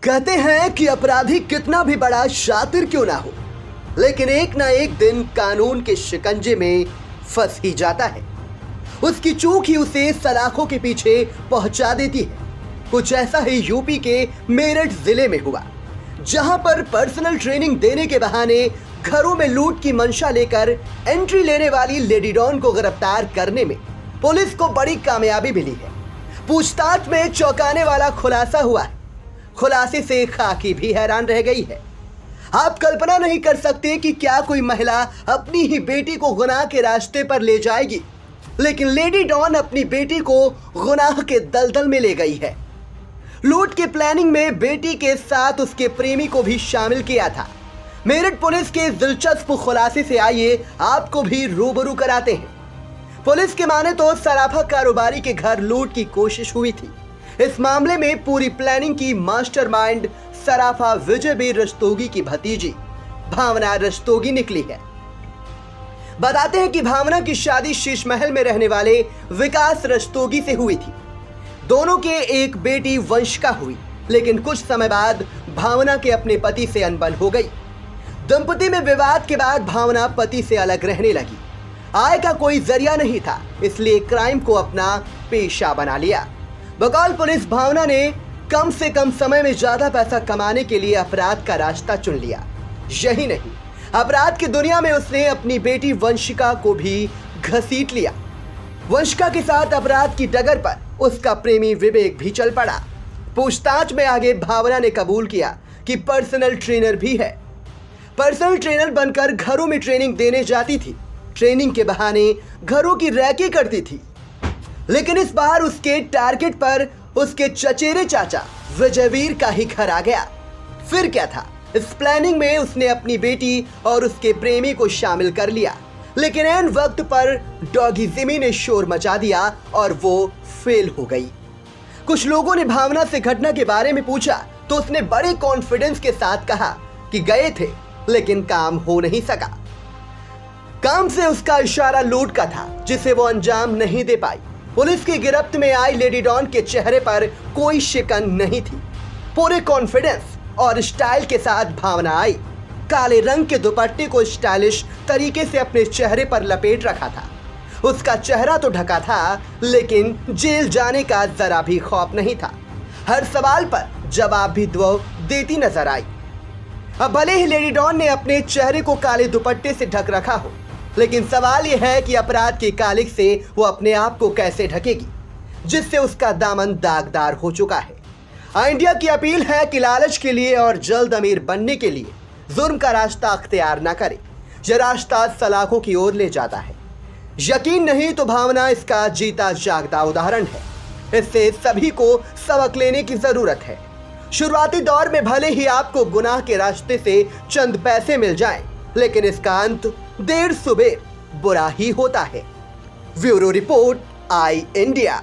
कहते हैं कि अपराधी कितना भी बड़ा शातिर क्यों ना हो, लेकिन एक ना एक दिन कानून के शिकंजे में फंस ही जाता है। उसकी चूक ही उसे सलाखों के पीछे पहुंचा देती है। कुछ ऐसा ही यूपी के मेरठ जिले में हुआ, जहां पर पर्सनल ट्रेनिंग देने के बहाने घरों में लूट की मंशा लेकर एंट्री लेने वाली लेडी डॉन को गिरफ्तार करने में पुलिस को बड़ी कामयाबी मिली है। पूछताछ में चौंकाने वाला खुलासा हुआ है। खुलासे से खाकी भी हैरान रह गई है। आप कल्पना नहीं कर सकते कि क्या कोई महिला अपनी ही बेटी को गुनाह के रास्ते पर ले जाएगी, लेकिन लेडी डॉन अपनी बेटी को गुनाह के दलदल में ले गई है। लूट के प्लानिंग में बेटी के साथ उसके प्रेमी को भी शामिल किया था। मेरठ पुलिस के दिलचस्प खुलासे से आइए आपको भी रूबरू कराते हैं। पुलिस के माने तो सराफा कारोबारी के घर लूट की कोशिश हुई थी। इस मामले में पूरी प्लानिंग की मास्टरमाइंड सराफा विजय बी रस्तोगी की भतीजी भावना रस्तोगी निकली है। बताते हैं कि भावना की शादी शीश महल में रहने वाले विकास रस्तोगी से हुई थी। दोनों के एक बेटी वंशिका हुई, लेकिन कुछ समय बाद भावना के अपने पति से अनबन हो गई। दंपति में विवाद के बाद भावना पति से अलग रहने लगी। आय का कोई जरिया नहीं था, इसलिए क्राइम को अपना पेशा बना लिया। बकौल पुलिस, भावना ने कम से कम समय में ज्यादा पैसा कमाने के लिए अपराध का रास्ता चुन लिया। यही नहीं, अपराध की दुनिया में उसने अपनी बेटी वंशिका को भी घसीट लिया। वंशिका के साथ अपराध की डगर पर उसका प्रेमी विवेक भी चल पड़ा। पूछताछ में आगे भावना ने कबूल किया कि पर्सनल ट्रेनर भी है। पर्सनल ट्रेनर बनकर घरों में ट्रेनिंग देने जाती थी। ट्रेनिंग के बहाने घरों की रैकी करती थी, लेकिन इस बार उसके टारगेट पर उसके चचेरे चाचा विजयवीर का ही घर आ गया। फिर क्या था, इस प्लानिंग में उसने अपनी बेटी और उसके प्रेमी को शामिल कर लिया, लेकिन ऐन वक्त पर डॉगी जिमी ने शोर मचा दिया और वो फेल हो गई। कुछ लोगों ने भावना से घटना के बारे में पूछा तो उसने बड़े कॉन्फिडेंस के साथ कहा कि गए थे, लेकिन काम हो नहीं सका। काम से उसका इशारा लूट का था, जिसे वो अंजाम नहीं दे पाई। पुलिस की गिरफ्त में आई लेडी डॉन के चेहरे पर कोई शिकन नहीं थी। पूरे कॉन्फिडेंस और स्टाइल के साथ भावना आई। काले रंग के दुपट्टे को स्टाइलिश तरीके से अपने चेहरे पर लपेट रखा था। उसका चेहरा तो ढका था, लेकिन जेल जाने का जरा भी खौफ नहीं था। हर सवाल पर जवाब भी वो देती नजर आई। अब भले ही लेडी डॉन ने अपने चेहरे को काले दुपट्टे से ढक रखा हो, लेकिन सवाल यह है कि अपराध की कालिख से वो अपने आप को कैसे ढकेगी, जिससे उसका दामन दागदार हो चुका है। इंडिया की अपील है कि लालच के लिए और जल्द अमीर बनने के लिए जुर्म का रास्ता अख्तियार न करे। यह रास्ता सलाखों की ओर ले जाता है। यकीन नहीं तो भावना इसका जीता जागता उदाहरण है। इससे सभी को सबक लेने की जरूरत है। शुरुआती दौर में भले ही आपको गुनाह के रास्ते से चंद पैसे मिल जाएं, लेकिन इसका अंत देर सुबेर बुरा ही होता है। ब्यूरो रिपोर्ट, आई इंडिया।